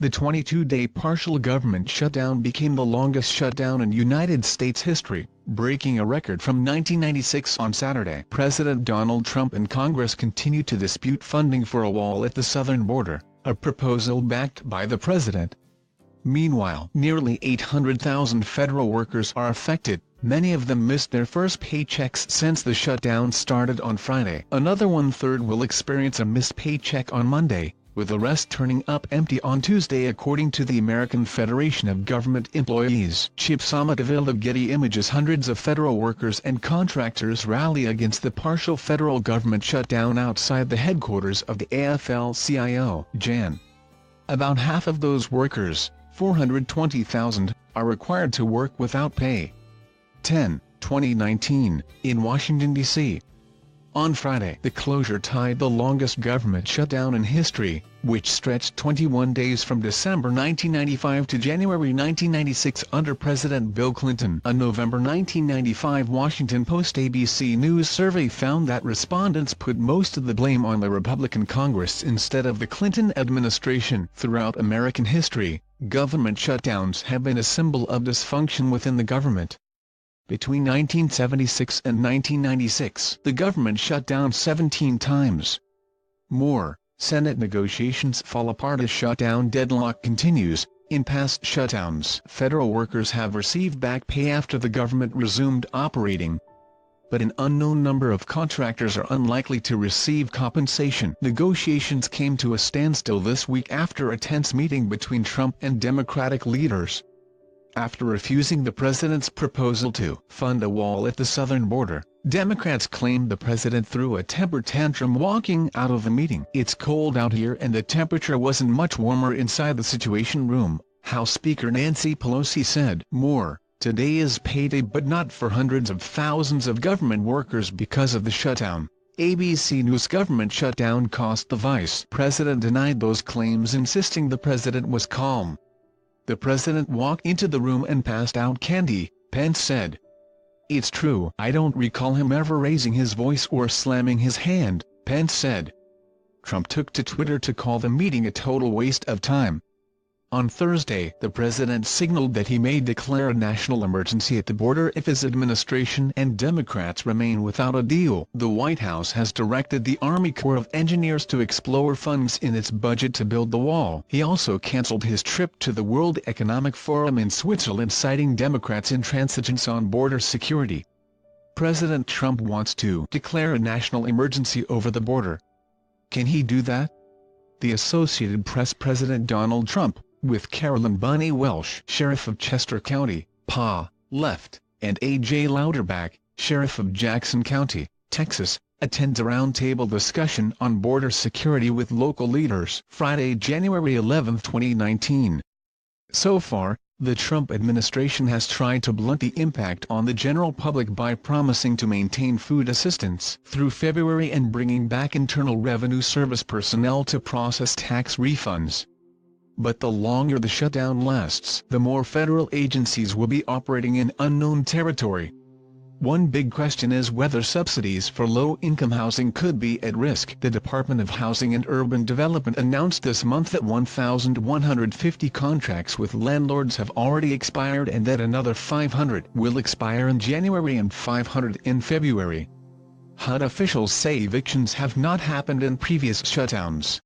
The 22-day partial government shutdown became the longest shutdown in United States history, breaking a record from 1996 on Saturday. President Donald Trump and Congress continue to dispute funding for a wall at the southern border, a proposal backed by the president. Meanwhile, nearly 800,000 federal workers are affected. Many of them missed their first paychecks since the shutdown started on Friday. Another one-third will experience a missed paycheck on Monday, with the rest turning up empty on Tuesday, according to the American Federation of Government Employees. Chip Somatoville of Getty Images. Hundreds of federal workers and contractors rally against the partial federal government shutdown outside the headquarters of the AFL-CIO, Jan. About half of those workers, 420,000, are required to work without pay. 2019, in Washington, D.C. On Friday, the closure tied the longest government shutdown in history, which stretched 21 days from December 1995 to January 1996 under President Bill Clinton. A November 1995 Washington Post-ABC News survey found that respondents put most of the blame on the Republican Congress instead of the Clinton administration. Throughout American history, government shutdowns have been a symbol of dysfunction within the government. Between 1976 and 1996, the government shut down 17 times. More, Senate negotiations fall apart as shutdown deadlock continues. In past shutdowns, federal workers have received back pay after the government resumed operating. But an unknown number of contractors are unlikely to receive compensation. Negotiations came to a standstill this week after a tense meeting between Trump and Democratic leaders. After refusing the president's proposal to fund a wall at the southern border, Democrats claimed the president threw a temper tantrum walking out of the meeting. "It's cold out here and the temperature wasn't much warmer inside the Situation Room," House Speaker Nancy Pelosi said. More, today is payday but not for hundreds of thousands of government workers because of the shutdown. ABC News. Government shutdown cost. The vice president denied those claims, insisting the president was calm. "The president walked into the room and passed out candy," Pence said. "It's true. I don't recall him ever raising his voice or slamming his hand," Pence said. Trump took to Twitter to call the meeting a total waste of time. On Thursday, the president signaled that he may declare a national emergency at the border if his administration and Democrats remain without a deal. The White House has directed the Army Corps of Engineers to explore funds in its budget to build the wall. He also canceled his trip to the World Economic Forum in Switzerland, citing Democrats' intransigence on border security. President Trump wants to declare a national emergency over the border. Can he do that? The Associated Press. President Donald Trump, with Carolyn Bunny Welsh, sheriff of Chester County, PA, left, and A.J. Louderback, sheriff of Jackson County, Texas, attends a roundtable discussion on border security with local leaders. Friday, January 11, 2019. So far, the Trump administration has tried to blunt the impact on the general public by promising to maintain food assistance through February and bringing back Internal Revenue Service personnel to process tax refunds. But the longer the shutdown lasts, the more federal agencies will be operating in unknown territory. One big question is whether subsidies for low-income housing could be at risk. The Department of Housing and Urban Development announced this month that 1,150 contracts with landlords have already expired and that another 500 will expire in January and 500 in February. HUD officials say evictions have not happened in previous shutdowns.